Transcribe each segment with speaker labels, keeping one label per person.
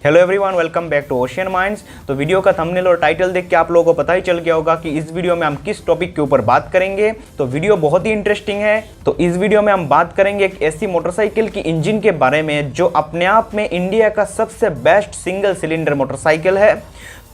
Speaker 1: Hello everyone, welcome back to ocean minds. तो video का thumbnail और टाइटल देख के आप लोगों को पता ही चल गया होगा कि इस वीडियो में हम किस टॉपिक के ऊपर बात करेंगे। तो वीडियो बहुत ही इंटरेस्टिंग है। तो इस वीडियो में हम बात करेंगे एक ऐसी मोटरसाइकिल की इंजन के बारे में जो अपने आप में इंडिया का सबसे बेस्ट सिंगल सिलेंडर मोटरसाइकिल है।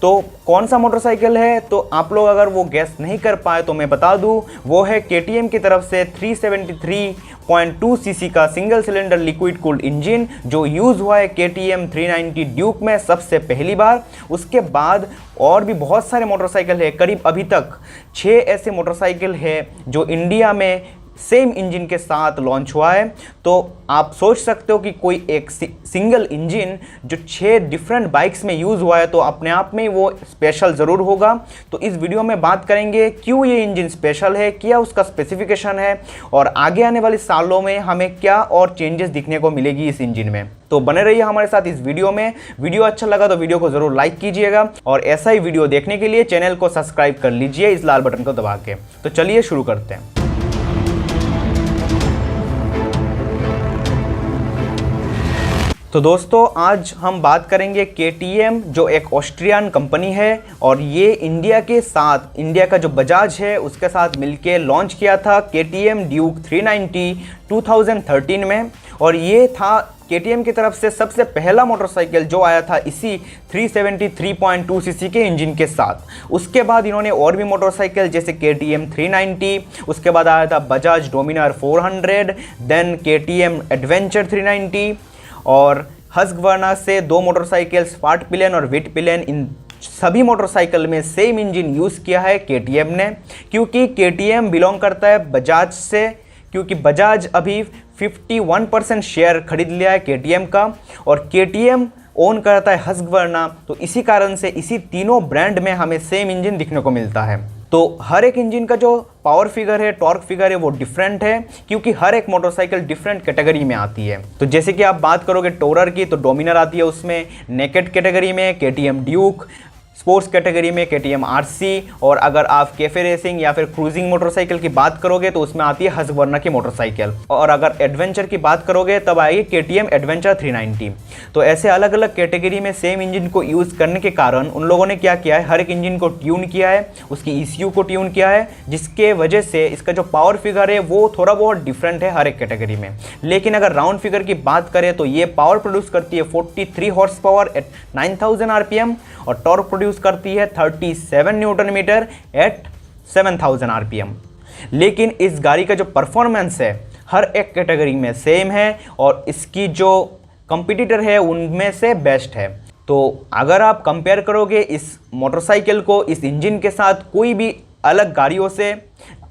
Speaker 1: तो कौन सा मोटरसाइकिल है, तो आप लोग अगर वो गैस नहीं कर पाए तो मैं बता दूं, वो है केटीएम की तरफ से 373.2 सीसी का single cylinder liquid cooled engine जो यूज़ हुआ है केटीएम 390 ड्यूक में सबसे पहली बार। उसके बाद और भी बहुत सारे मोटरसाइकिल है, करीब अभी तक 6 ऐसे मोटरसाइकिल है जो इंडिया में सेम इंजन के साथ लॉन्च हुआ है। तो आप सोच सकते हो कि कोई एक सिंगल इंजन जो 6 डिफरेंट बाइक्स में यूज़ हुआ है तो अपने आप में वो स्पेशल ज़रूर होगा। तो इस वीडियो में बात करेंगे क्यों ये इंजन स्पेशल है, क्या उसका स्पेसिफिकेशन है और आगे आने वाले सालों में हमें क्या और चेंजेस दिखने को मिलेगी इस इंजन में। तो बने रहिए हमारे साथ इस वीडियो में। वीडियो अच्छा लगा तो वीडियो को ज़रूर लाइक कीजिएगा और ऐसा ही वीडियो देखने के लिए चैनल को सब्सक्राइब कर लीजिए इस लाल बटन को दबा के। तो चलिए शुरू करते हैं। तो दोस्तों, आज हम बात करेंगे केटीएम जो एक ऑस्ट्रियन कंपनी है और ये इंडिया के साथ, इंडिया का जो बजाज है उसके साथ मिलके लॉन्च किया था केटीएम ड्यूक 390 2013 में। और ये था केटीएम की तरफ से सबसे पहला मोटरसाइकिल जो आया था इसी 373.2 सीसी के इंजन के साथ। उसके बाद इन्होंने और भी मोटरसाइकिल जैसे केटीएम 390, उसके बाद आया था Bajaj Dominar 400, then KTM adventure 390 और हस्कवर्ना से 2 मोटरसाइकिल स्पार्क पिलियन और विट पिलियन। इन सभी मोटरसाइकिल में सेम इंजन यूज़ किया है केटीएम ने, क्योंकि केटीएम बिलोंग करता है बजाज से, क्योंकि बजाज अभी 51% शेयर खरीद लिया है केटीएम का और केटीएम ओन करता है हस्कवर्ना। तो इसी कारण से इसी तीनों ब्रांड में हमें सेम इंजन दिखने को मिलता है। तो हर एक इंजन का जो पावर फिगर है, टॉर्क फिगर है, वो डिफरेंट है, क्योंकि हर एक मोटरसाइकिल डिफरेंट कैटेगरी में आती है। तो जैसे कि आप बात करोगे टोरर की, तो डोमिनर आती है उसमें, नेकेड कैटेगरी में केटीएम ड्यूक, स्पोर्ट्स कैटेगरी में केटीएम आरसी, और अगर आप कैफे रेसिंग या फिर क्रूजिंग मोटरसाइकिल की बात करोगे तो उसमें आती है हस्कवर्ना की मोटरसाइकिल। और अगर एडवेंचर की बात करोगे तब आएगी केटीएम एडवेंचर 390। तो ऐसे अलग अलग कैटेगरी में सेम इंजन को यूज़ करने के कारण उन लोगों ने क्या किया है, हर एक इंजन को ट्यून किया है, उसकी ईसीयू को ट्यून किया है, जिसके वजह से इसका जो पावर फिगर है वो थोड़ा बहुत डिफरेंट है हर एक कैटेगरी में। लेकिन अगर राउंड फिगर की बात करें तो ये पावर प्रोड्यूस करती है 43 हॉर्स पावर एट 9000 आरपीएम और टॉर्क प्रोड्यूस करती है 37 न्यूटन मीटर एट 7000 आरपीएम। लेकिन इस गाड़ी का जो परफॉर्मेंस है हर एक कैटेगरी में सेम है और इसकी जो कंपटीटर है उनमें से बेस्ट है। तो अगर आप कंपेयर करोगे इस मोटरसाइकिल को इस इंजन के साथ कोई भी अलग गाड़ियों से,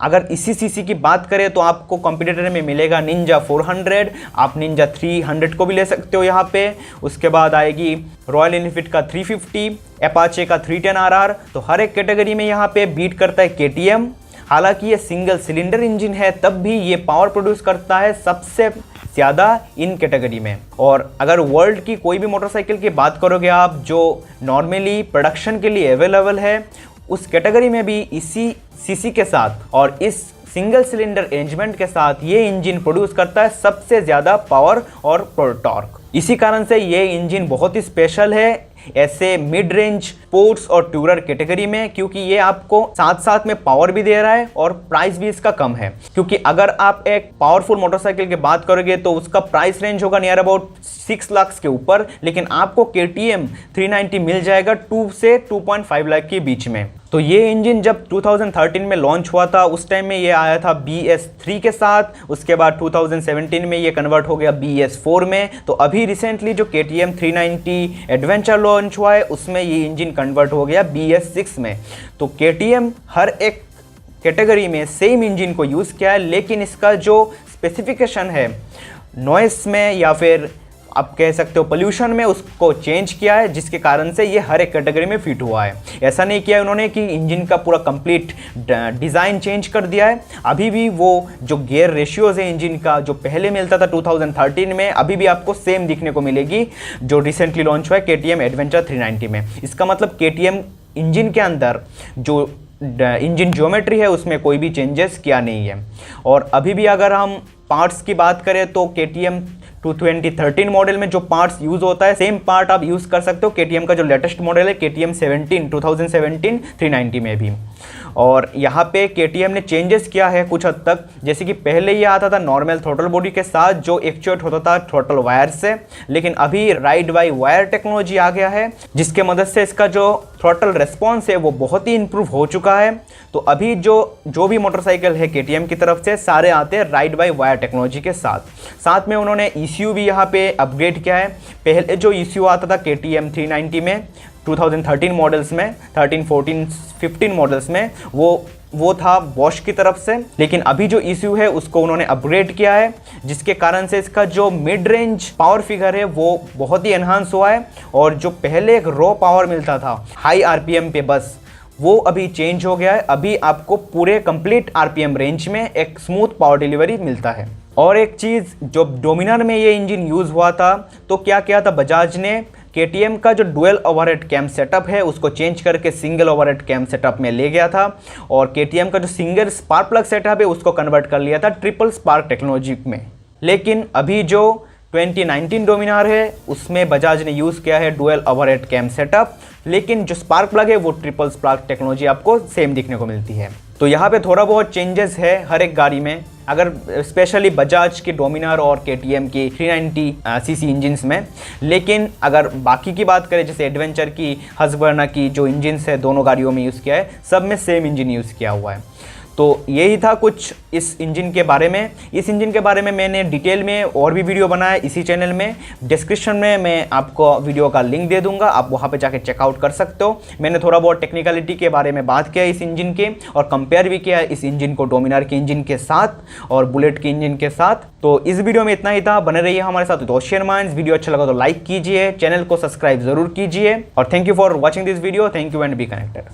Speaker 1: अगर इसी सीसी की बात करें तो आपको कंपटीटर में मिलेगा निंजा 400, आप निंजा 300 को भी ले सकते हो यहाँ पे। उसके बाद आएगी रॉयल एनफील्ड का 350, अपाचे का 310 आरआर। तो हर एक कैटेगरी में यहाँ पे बीट करता है केटीएम। हालांकि ये सिंगल सिलेंडर इंजन है तब भी ये पावर प्रोड्यूस करता है सबसे ज़्यादा इन कैटेगरी में। और अगर वर्ल्ड की कोई भी मोटरसाइकिल की बात करोगे आप जो नॉर्मली प्रोडक्शन के लिए अवेलेबल है, उस कैटेगरी में भी इसी सीसी के साथ और इस सिंगल सिलेंडर अरेंजमेंट के साथ ये इंजन प्रोड्यूस करता है सबसे ज़्यादा पावर और टॉर्क। इसी कारण से ये इंजन बहुत ही स्पेशल है ऐसे मिड रेंज स्पोर्ट्स और टूरर कैटेगरी में, क्योंकि ये आपको साथ साथ में पावर भी दे रहा है और प्राइस भी इसका कम है। क्योंकि अगर आप एक पावरफुल मोटरसाइकिल की बात करोगे तो उसका प्राइस रेंज होगा नियर अबाउट 6 लाख के ऊपर, लेकिन आपको केटीएम 390 मिल जाएगा 2 से 2.5 लाख के बीच में। तो ये इंजन जब 2013 में लॉन्च हुआ था उस टाइम में ये आया था BS3 के साथ। उसके बाद 2017 में ये कन्वर्ट हो गया BS4 में। तो अभी रिसेंटली जो KTM 390 एडवेंचर लॉन्च हुआ है उसमें ये इंजन कन्वर्ट हो गया BS6 में। तो KTM हर एक कैटेगरी में सेम इंजन को यूज़ किया है, लेकिन इसका जो स्पेसिफिकेशन है नॉइस में या फिर आप कह सकते हो पोल्यूशन में उसको चेंज किया है, जिसके कारण से ये हर एक कैटेगरी में फिट हुआ है। ऐसा नहीं किया उन्होंने कि इंजन का पूरा कंप्लीट डिज़ाइन चेंज कर दिया है। अभी भी वो जो गियर रेशियोज़ है इंजन का जो पहले मिलता था 2013 में, अभी भी आपको सेम दिखने को मिलेगी जो रिसेंटली लॉन्च हुआ है KTM एडवेंचर 390 में। इसका मतलब KTM इंजन के अंदर जो इंजन ज्योमेट्री है उसमें कोई भी चेंजेस किया नहीं है। और अभी भी अगर हम पार्ट्स की बात करें तो KTM टू 2013 मॉडल में जो पार्ट्स यूज होता है सेम पार्ट आप यूज कर सकते हो KTM का जो लेटेस्ट मॉडल है KTM 2017 390 में भी। और यहाँ पे KTM ने चेंजेस किया है कुछ हद तक, जैसे कि पहले ये आता था नॉर्मल थ्रोटल बॉडी के साथ जो एक्चुएट होता था थ्रोटल वायर से, लेकिन अभी राइड बाय वायर टेक्नोलॉजी आ गया है जिसके मदद से इसका जो थ्रोटल रेस्पॉन्स है वो बहुत ही इंप्रूव हो चुका है। तो अभी जो भी मोटरसाइकिल है KTM की तरफ से सारे आते हैं राइड बाय वायर टेक्नोलॉजी के साथ में उन्होंने ECU भी यहाँ पे अपग्रेड किया है। पहले जो ECU आता था KTM 390 में 2013 मॉडल्स में 13, 14, 15 मॉडल्स में वो था बॉश की तरफ से, लेकिन अभी जो ECU है उसको उन्होंने अपग्रेड किया है जिसके कारण से इसका जो मिड रेंज पावर फिगर है वो बहुत ही एनहांस हुआ है। और जो पहले एक रॉ पावर मिलता था हाई RPM पे बस, वो अभी चेंज हो गया है। अभी आपको पूरे कंप्लीट RPM रेंज में एक स्मूथ पावर डिलीवरी मिलता है। और एक चीज़, जो डोमिनार में ये इंजन यूज़ हुआ था तो क्या किया था बजाज ने, KTM का जो डुअल ओवरहेड कैम सेटअप है उसको चेंज करके सिंगल ओवरहेड कैम सेटअप में ले गया था, और KTM का जो सिंगल स्पार्क प्लग सेटअप है उसको कन्वर्ट कर लिया था ट्रिपल स्पार्क टेक्नोलॉजी में। लेकिन अभी जो 2019 डोमिनार है उसमें बजाज ने यूज़ किया है डुअल ओवरहेड कैम सेटअप, लेकिन जो स्पार्क प्लग है वो ट्रिपल स्पार्क टेक्नोलॉजी आपको सेम दिखने को मिलती है। तो यहाँ पे थोड़ा बहुत चेंजेस है हर एक गाड़ी में, अगर स्पेशली बजाज के डोमिनार और KTM की 390 सीसी इंजिन्स में। लेकिन अगर बाकी की बात करें जैसे एडवेंचर की, हस्कबर्ना की जो इंजिन्स है दोनों गाड़ियों में यूज़ किया है, सब में सेम इंजन यूज़ किया हुआ है। तो यही था कुछ इस इंजन के बारे में। इस इंजन के बारे में मैंने डिटेल में और भी वीडियो बनाया इसी चैनल में। डिस्क्रिप्शन में मैं आपको वीडियो का लिंक दे दूंगा, आप वहाँ पे जाके चेकआउट कर सकते हो। मैंने थोड़ा बहुत टेक्निकलिटी के बारे में बात किया इस इंजन के, और कंपेयर भी किया इस इंजन को डोमिनार के इंजन के साथ और बुलेट के इंजन के साथ। तो इस वीडियो में इतना ही था। बने रहिए हमारे साथ विद ओशियन माइंड्स। वीडियो अच्छा लगा तो लाइक कीजिए, चैनल को सब्सक्राइब जरूर कीजिए, और thank you for watching this video. Thank you and be connected.